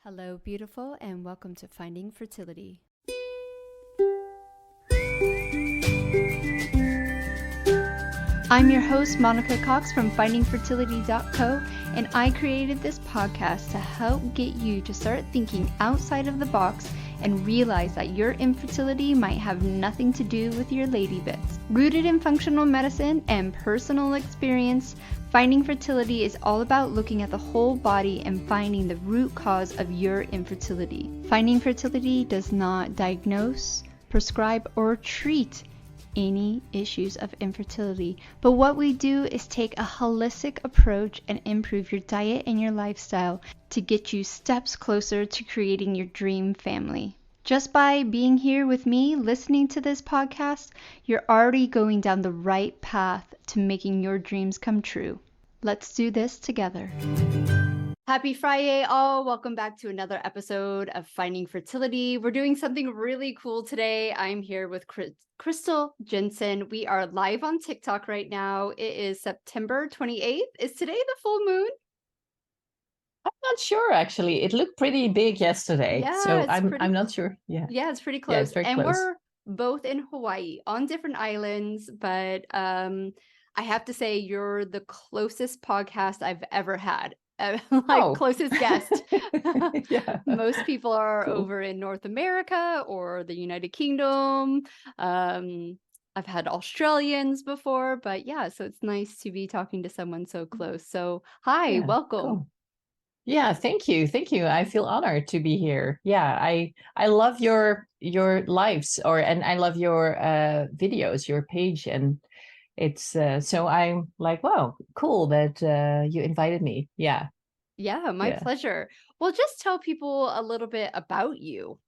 Hello, beautiful, and welcome to Finding Fertility. I'm your host, Monica Cox from FindingFertility.co, and I created this podcast to help get you to start thinking outside of the box and realize that your infertility might have nothing to do with your lady bits. Rooted in functional medicine and personal experience, Finding Fertility is all about looking at the whole body and finding the root cause of your infertility. Finding Fertility does not diagnose, prescribe, or treat any issues of infertility, but what we do is take a holistic approach and improve your diet and your lifestyle to get you steps closer to creating your dream family. Just by being here with me, listening to this podcast, you're already going down the right path to making your dreams come true. Let's do this together. Happy Friday, all. Welcome back to another episode of Finding Fertility. We're doing something really cool today. I'm here with Christel Jensen. We are live on TikTok right now. It is September 28th. Is today the full moon? I'm not sure, actually. It looked pretty big yesterday. Yeah, so I'm not sure. Yeah. Yeah, it's pretty close. Yeah, it's very and close. We're both in Hawaii on different islands, but I have to say you're the closest podcast I've ever had. Closest guest. Yeah. Most people are Cool. over in North America or the United Kingdom. I've had Australians before, but yeah, so it's nice to be talking to someone so close. So hi, Yeah, welcome. cool. Yeah, thank you. Thank you. I feel honored to be here. Yeah, I love your lives and I love your videos, your page, and it's so I'm like, wow, cool that you invited me. Yeah. Yeah, my Yeah. pleasure. Well, just tell people a little bit about you.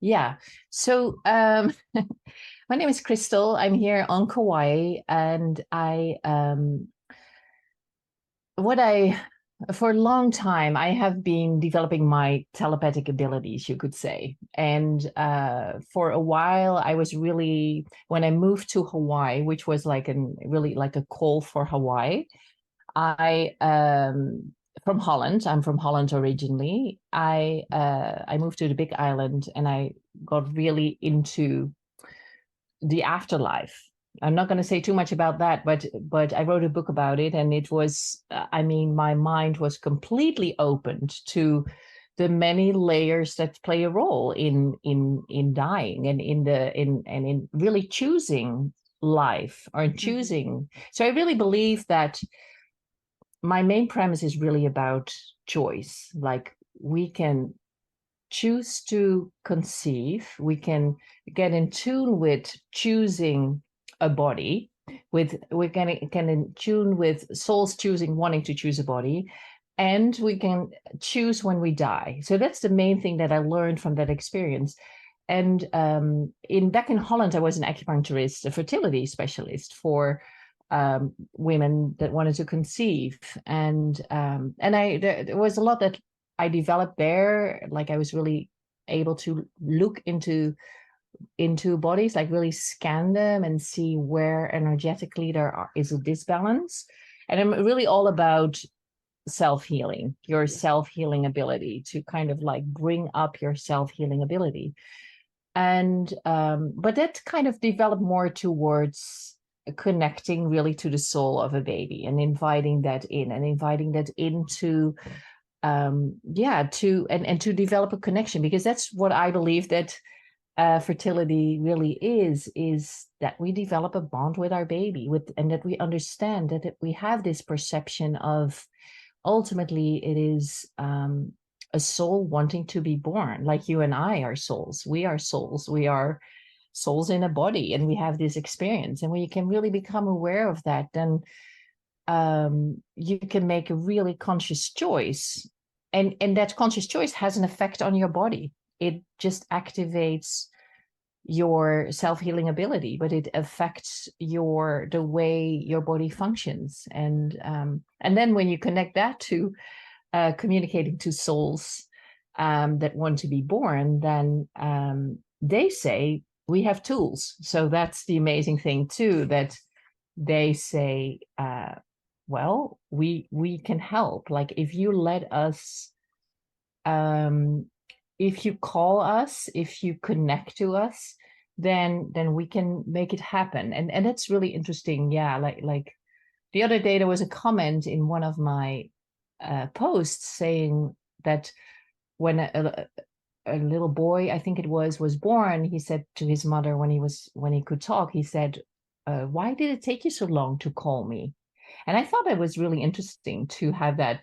Yeah. So my name is Christel. I'm here on Kauai, and for a long time, I have been developing my telepathic abilities, you could say. And for a while, I was really, when I moved to Hawaii, which was really like a call for Hawaii, from Holland. I'm from Holland originally. I moved to the Big Island, and I got really into the afterlife. I'm not going to say too much about that, but I wrote a book about it, and it was, my mind was completely opened to the many layers that play a role in dying and in really choosing life or choosing. Mm-hmm. So I really believe that my main premise is really about choice. Like, we can choose to conceive, we can get in tune with choosing a body, we can in tune with souls wanting to choose a body, and we can choose when we die. So that's the main thing that I learned from that experience. And back in Holland, I was an acupuncturist, a fertility specialist for women that wanted to conceive, and there was a lot that I developed there. Like, I was really able to look into bodies, like really scan them and see where energetically there is a disbalance. And I'm really all about self-healing, your self-healing ability, to kind of like bring up your self-healing ability. And but that kind of developed more towards connecting really to the soul of a baby and inviting that into to develop a connection, because that's what I believe that fertility really is that we develop a bond with our baby, and that we understand that we have this perception of, ultimately, it is a soul wanting to be born. Like, you and I are souls. We are souls. We are souls in a body, and we have this experience. And when you can really become aware of that, then you can make a really conscious choice, and that conscious choice has an effect on your body. It just activates your self-healing ability, but it affects the way your body functions. And then when you connect that to communicating to souls that want to be born, then they say we have tools. So that's the amazing thing too, that they say, well, we can help. Like, if you let us if you call us, if you connect to us, then we can make it happen. And that's really interesting. Yeah, like the other day there was a comment in one of my posts saying that when a little boy, I think it was born, he said to his mother when he could talk, he said, "Why did it take you so long to call me?" And I thought it was really interesting to have that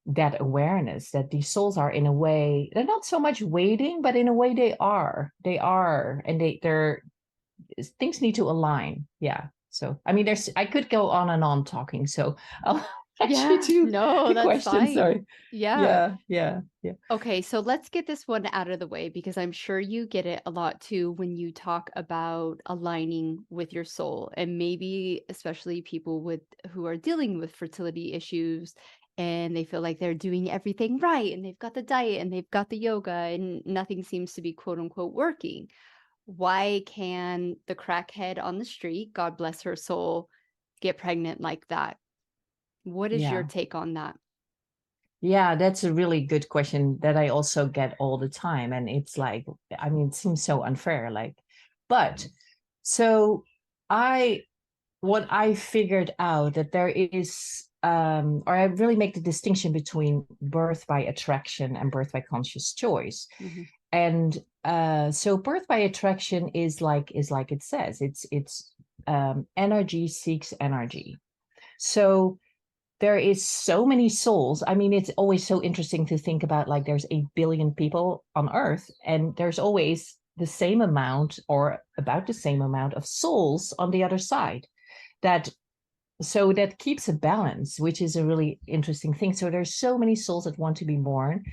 that awareness that these souls are, in a way, they're not so much waiting, but in a way they are, and they're things need to align. Yeah. So I mean, I could go on and on talking. So I'll let you Yeah, do no, the that's question. fine. Sorry. Yeah. Yeah. Okay, so let's get this one out of the way because I'm sure you get it a lot too when you talk about aligning with your soul, and maybe especially people who are dealing with fertility issues and they feel like they're doing everything right and they've got the diet and they've got the yoga and nothing seems to be quote unquote working. Why can the crackhead on the street, God bless her soul, get pregnant like that? What is your Yeah. take on that? Yeah, that's a really good question that I also get all the time. And it's like, I mean, it seems so unfair. But so I, what I figured out that there is, or I really make the distinction between birth by attraction and birth by conscious choice. Mhm. And so birth by attraction is like it says, it's energy seeks energy. So there is so many souls. I mean, it's always so interesting to think about, like, there's 8 billion people on Earth, and there's always the same amount or about the same amount of souls on the other side. So that keeps a balance, which is a really interesting thing. So there's so many souls that want to be born.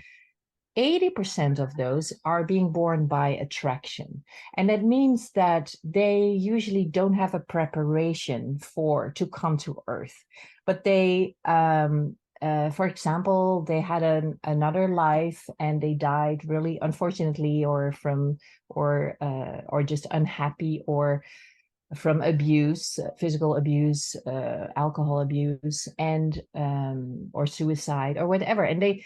80% of those are being born by attraction. And that means that they usually don't have a preparation to come to Earth. But they, for example, they had another life and they died really unfortunately, or just unhappy, or from abuse, physical abuse, alcohol abuse, and or suicide or whatever. And they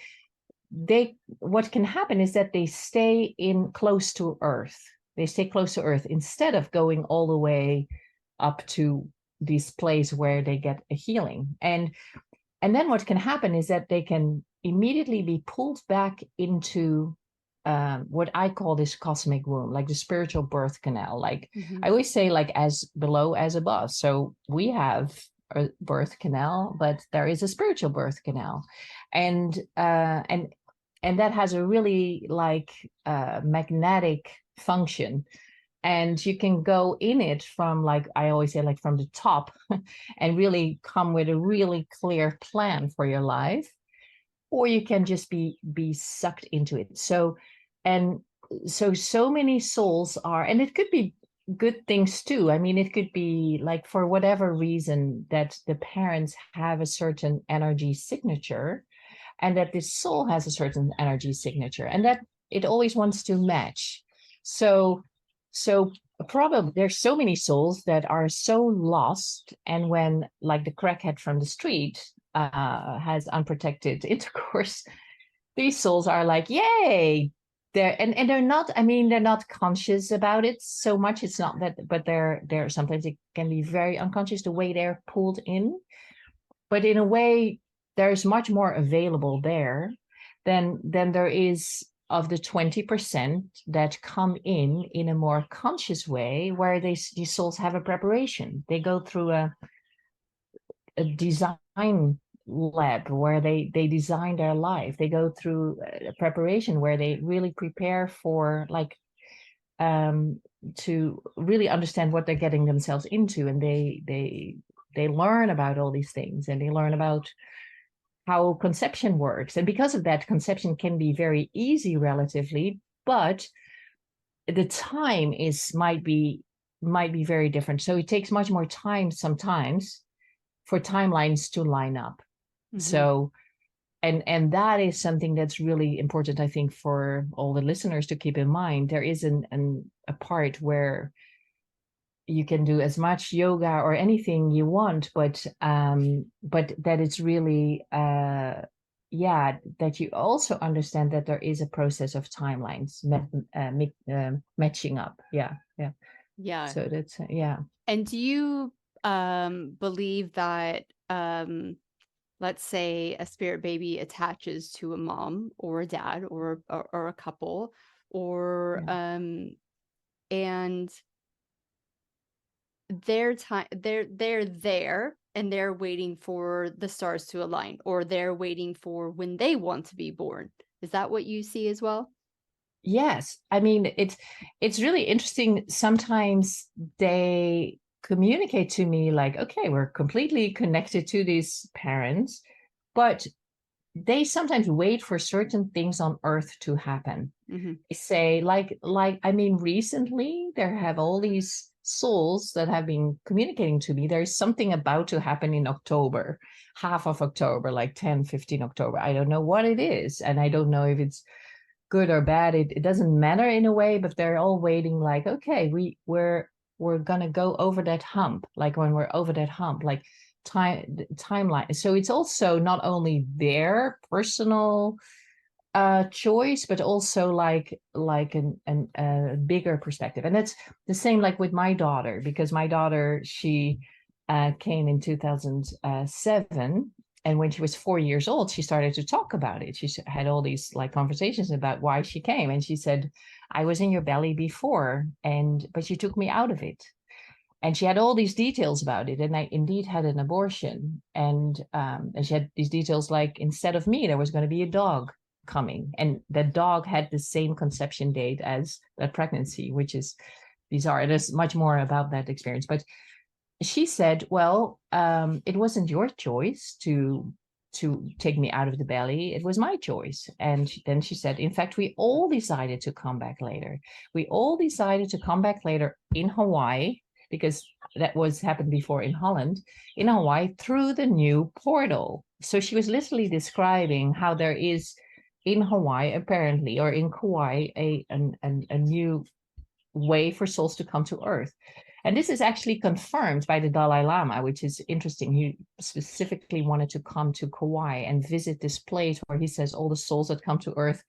what can happen is that they stay close to Earth. They stay close to Earth instead of going all the way up to this place where they get a healing. And then what can happen is that they can immediately be pulled back into what I call this cosmic womb, like the spiritual birth canal. Like Mhm. I always say, like, as below as above. So we have a birth canal, but there is a spiritual birth canal, and that has a really magnetic function, and you can go in it from, like I always say, like from the top and really come with a really clear plan for your life, or you can just be sucked into it. And so many souls are, and it could be good things too. I mean, it could be like, for whatever reason, that the parents have a certain energy signature, and that this soul has a certain energy signature, and that it always wants to match. So probably there's so many souls that are so lost, and when, like, the crackhead from the street has unprotected intercourse, these souls are like, yay. And they're not, I mean, they're not conscious about it so much. It's not that, but they're sometimes it can be very unconscious the way they're pulled in. But in a way, there's much more available there than there is of the 20% that come in a more conscious way, where these souls have a preparation. They go through a design lab where they design their life. They go through a preparation where they really prepare for, like, to really understand what they're getting themselves into, and they learn about all these things, and they learn about how conception works. And because of that, conception can be very easy relatively, but the time might be very different. So it takes much more time sometimes for timelines to line up. Mhm. So and that is something that's really important, I think, for all the listeners to keep in mind. There is a part where you can do as much yoga or anything you want, but that it's really that you also understand that there is a process of timelines matching up. Yeah. So that's And do you believe that let's say a spirit baby attaches to a mom or a dad or a couple, or and they're there and they're waiting for the stars to align, or they're waiting for when they want to be born? Is that what you see as well? Yes. I mean, it's really interesting. Sometimes they communicate to me like, okay, we're completely connected to these parents, but they sometimes wait for certain things on earth to happen. Mm-hmm. They say I mean, recently there have all these souls that have been communicating to me. There's something about to happen in October, half of October, like 10, 15 October. I don't know what it is. And I don't know if it's good or bad. It doesn't matter in a way, but they're all waiting like, okay, we're gonna go over that hump. Like when we're over that hump, like timeline. So it's also not only their personal choice, but also like a bigger perspective. And that's the same like with my daughter, because my daughter, she came in 2007, and when she was 4 years old, she started to talk about it. She had all these like conversations about why she came, and she said, I was in your belly before, but you took me out of it. And she had all these details about it, and I indeed had an abortion. And she had these details like, instead of me, there was going to be a dog coming, and that dog had the same conception date as that pregnancy, which is bizarre. There's much more about that experience, but she said, well, it wasn't your choice to take me out of the belly. It was my choice. And then she said, in fact, we all decided to come back later. We all decided to come back later in Hawaii, because that was happened before in Holland, in Hawaii, through the new portal. So she was literally describing how there is in Hawaii, apparently, or in Kauai, a new way for souls to come to Earth. And this is actually confirmed by the Dalai Lama, which is interesting. He specifically wanted to come to Kauai and visit this place where he says all the souls that come to Earth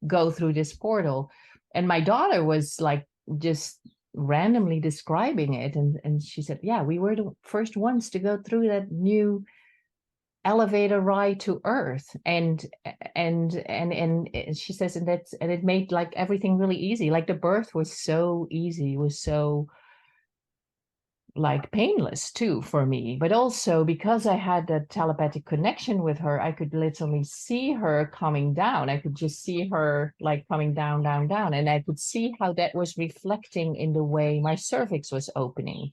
go through this portal. And my daughter was like just randomly describing it. And she said, yeah, we were the first ones to go through that new elevator ride to Earth. And she says, and it made like everything really easy. Like the birth was so easy, was so like painless too for me, but also because I had that telepathic connection with her, I could literally see her coming down. I could just see her like coming down, down, down. And I could see how that was reflecting in the way my cervix was opening.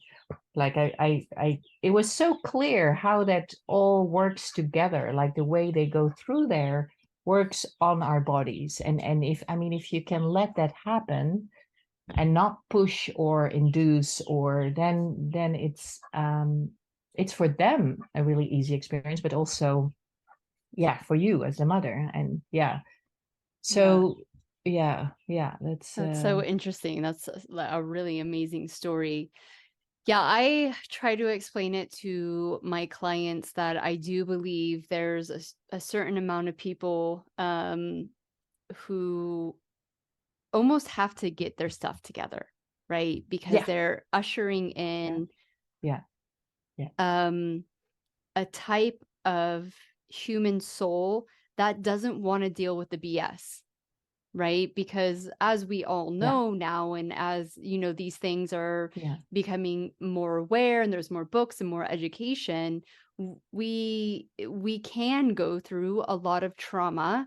Like it was so clear how that all works together, like the way they go through there works on our bodies. And if you can let that happen and not push or induce, or then it's for them a really easy experience, but also for you as a mother. And so that's so interesting. That's a really amazing story. Yeah, I try to explain it to my clients that I do believe there's a certain amount of people who almost have to get their stuff together, right? Because they're ushering in a type of human soul that doesn't want to deal with the BS, right? Because as we all know now, and as you know, these things are becoming more aware, and there's more books and more education, we can go through a lot of trauma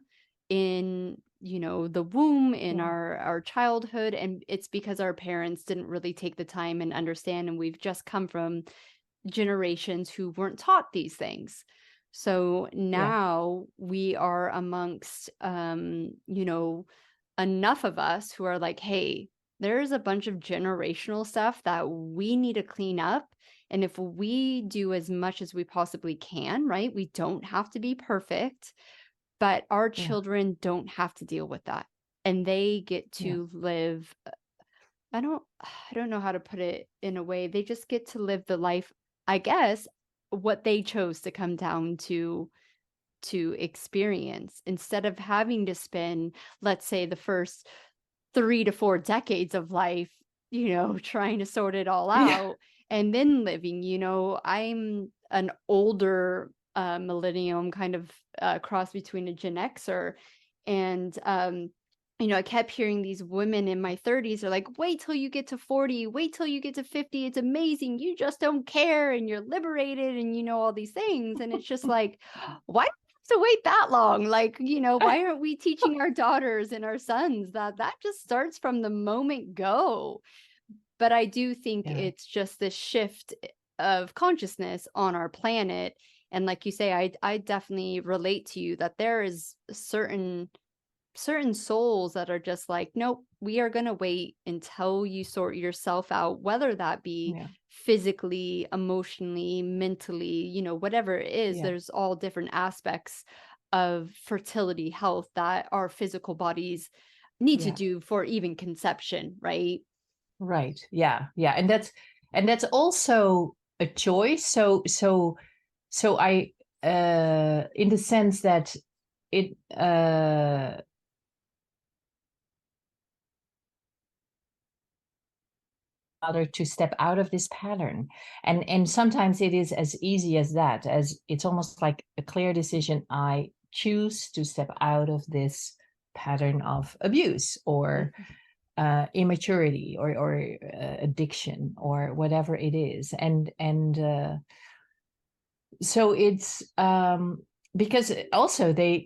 in the womb, in our childhood, and it's because our parents didn't really take the time and understand, and we've just come from generations who weren't taught these things. So now we are amongst enough of us who are like, hey, there's a bunch of generational stuff that we need to clean up. And if we do as much as we possibly can, right, we don't have to be perfect, but our children don't have to deal with that. And they get to live, I don't know how to put it in a way. They just get to live the life, I guess, what they chose to come down to to experience, instead of having to spend, let's say, the first 3 to 4 decades of life, trying to sort it all Yeah. out and then living. I'm an older millennium, kind of cross between a Gen Xer. And, I kept hearing these women in my 30s are like, wait till you get to 40, wait till you get to 50. It's amazing. You just don't care and you're liberated and all these things. And it's just like, why to wait that long? Like, why aren't we teaching our daughters and our sons that just starts from the moment go? But I do think Yeah. it's just this shift of consciousness on our planet. And like you say, I definitely relate to you that there is certain souls that are just like, nope, we are going to wait until you sort yourself out, whether that be Yeah. physically, emotionally, mentally, whatever it is. Yeah. There's all different aspects of fertility health that our physical bodies need to Yeah. do for even conception, right? Right. Yeah. Yeah. And that's also a choice. So I in the sense that it other to step out of this pattern. And sometimes it is as easy as that, as it's almost like a clear decision. I choose to step out of this pattern of abuse or immaturity or addiction or whatever it is. And so it's because also they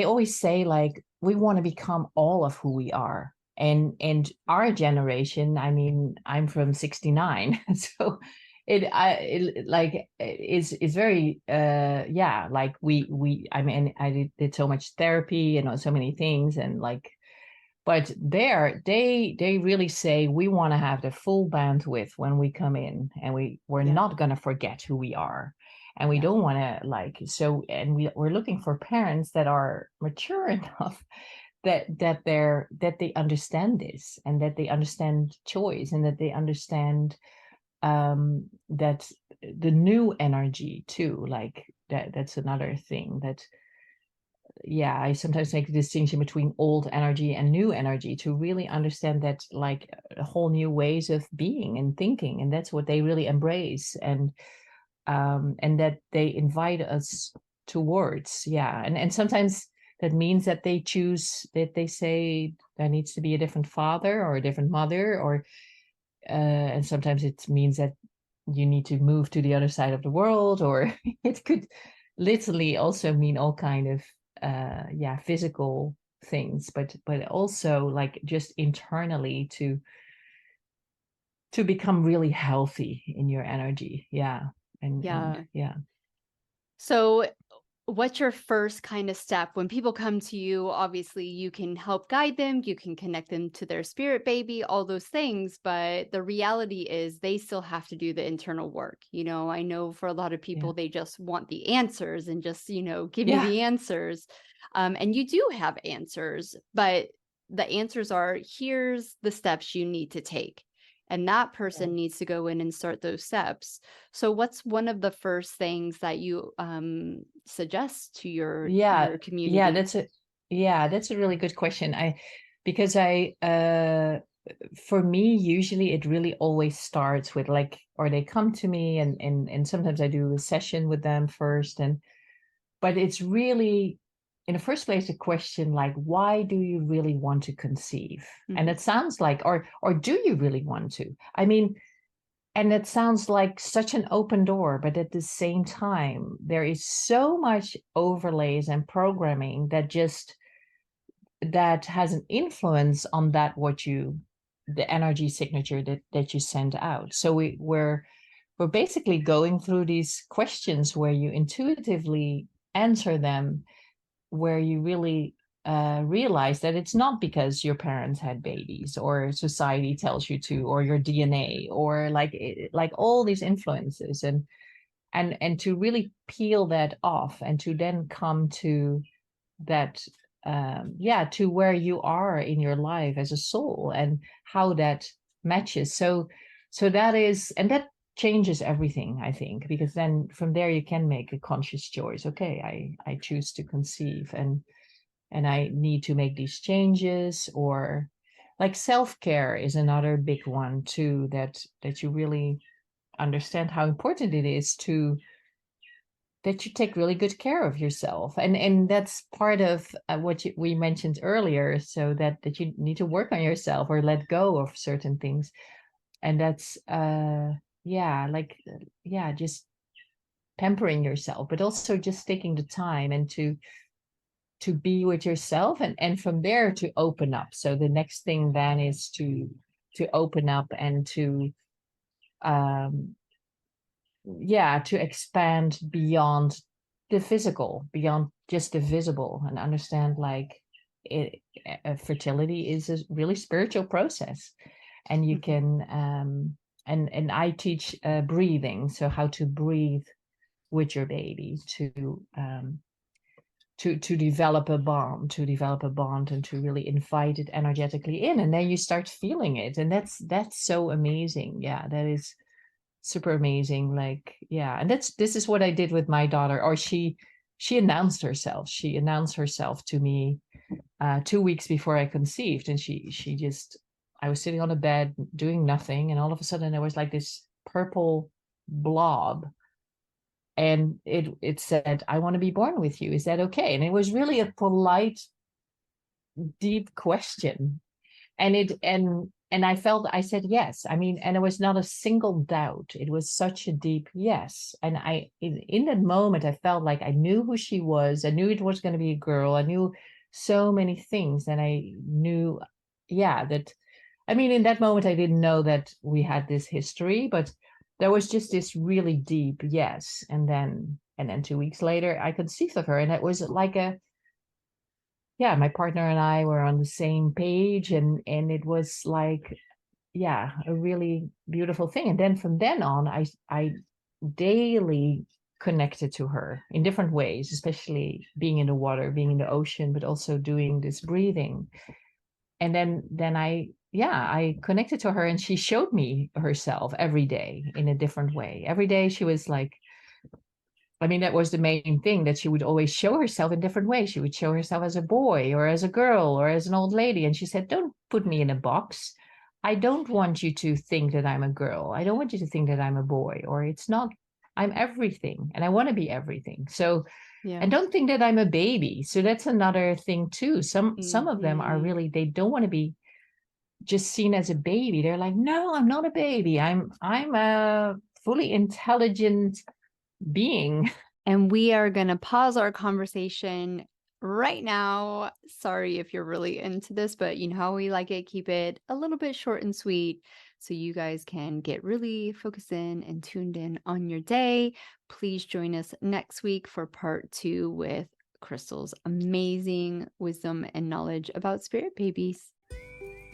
always say, like, we want to become all of who we are. And our generation, I mean, I'm from 69, so it like is very yeah, like we I mean, I did so much therapy and so many things, and like, but they really say we want to have the full bandwidth when we come in, and we're Yeah. not going to forget who we are, and we Yeah. don't want to, like, so, and we're looking for parents that are mature enough that they understand this, and that they understand choice, and that they understand that the new energy too, like that's another thing that, yeah, I sometimes make the distinction between old energy and new energy to really understand that, like, whole new ways of being and thinking, and that's what they really embrace, and that they invite us towards. Yeah. And sometimes that means that they choose, that they say there needs to be a different father or a different mother, or and sometimes it means that you need to move to the other side of the world, or it could literally also mean all kind of yeah, physical things, but also like just internally to become really healthy in your energy. Yeah. And Yeah. yeah. So what's your first kind of step when people come to you? Obviously, you can help guide them, you can connect them to their spirit baby, all those things. But the reality is they still have to do the internal work. I know for a lot of Yeah. people, they just want the answers and just, give me Yeah. the answers. And you do have answers, but the answers are, here's the steps you need to take. And that person needs to go in and start those steps. So what's one of the first things that you suggest to your Yeah. Yeah, community? that's a really good question. Because for me, usually it really always starts with, like, or they come to me, and sometimes I do a session with them first, but it's really, in the first place, a question like, why do you really want to conceive? And Mhm. it sounds like, or do you really want to? I mean, and it sounds like such an open door, but at the same time, there is so much overlays and programming that has an influence on that, the energy signature that you send out. So we're basically going through these questions where you intuitively answer them, where you really realize that it's not because your parents had babies, or society tells you to, or your DNA, or like all these influences, and to really peel that off, and to then come to that, yeah, to where you are in your life as a soul, and how that matches. So that is, and changes everything, I think, because then from there you can make a conscious choice. Okay, I choose to conceive, and I need to make these changes. Or like self-care is another big one too, that you really understand how important it is that you take really good care of yourself, and that's part of what we mentioned earlier, so that you need to work on yourself or let go of certain things. And that's just pampering yourself, but also just taking the time and to be with yourself, and from there to open up. So the next thing then is to open up and to to expand beyond the physical, beyond just the visible, and understand like fertility is a really spiritual process. And you can and I teach breathing, so how to breathe with your baby to develop a bond, and to really invite it energetically in, and then you start feeling it, and that's so amazing. Yeah, that is super amazing. Like, yeah, and this is what I did with my daughter. Or she announced herself. She announced herself to me 2 weeks before I conceived, and she just, I was sitting on a bed doing nothing, and all of a sudden there was like this purple blob, and it said, "I want to be born with you. Is that okay?" And it was really a polite, deep question. And I felt, I said yes. I mean, and it was not a single doubt. It was such a deep yes. And in that moment, I felt like I knew who she was. I knew it was going to be a girl. I knew so many things. And I knew, that, I mean, in that moment, I didn't know that we had this history, but there was just this really deep yes. And then 2 weeks later, I conceived of her. And it was like my partner and I were on the same page, and it was like, a really beautiful thing. And then from then on, I daily connected to her in different ways, especially being in the water, being in the ocean, but also doing this breathing. And then I connected to her, and she showed me herself every day in a different way. Every day she was like, I mean, that was the main thing, that she would always show herself in different ways. She would show herself as a boy or as a girl or as an old lady. And she said, "Don't put me in a box. I don't want you to think that I'm a girl. I don't want you to think that I'm a boy, or it's not, I'm everything, and I want to be everything. So, and don't think that I'm a baby." So that's another thing too. Some of them are really, they don't want to be just seen as a baby. They're like, "No, I'm not a baby. I'm a fully intelligent being." And we are going to pause our conversation right now. Sorry if you're really into this, but you know how we like it. Keep it a little bit short and sweet so you guys can get really focused in and tuned in on your day. Please join us next week for part 2 with Christel's amazing wisdom and knowledge about spirit babies.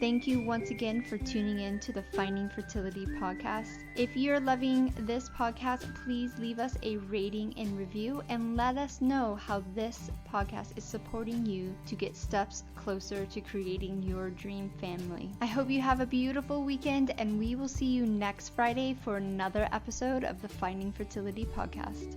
Thank you once again for tuning in to the Finding Fertility podcast. If you're loving this podcast, please leave us a rating and review and let us know how this podcast is supporting you to get steps closer to creating your dream family. I hope you have a beautiful weekend, and we will see you next Friday for another episode of the Finding Fertility podcast.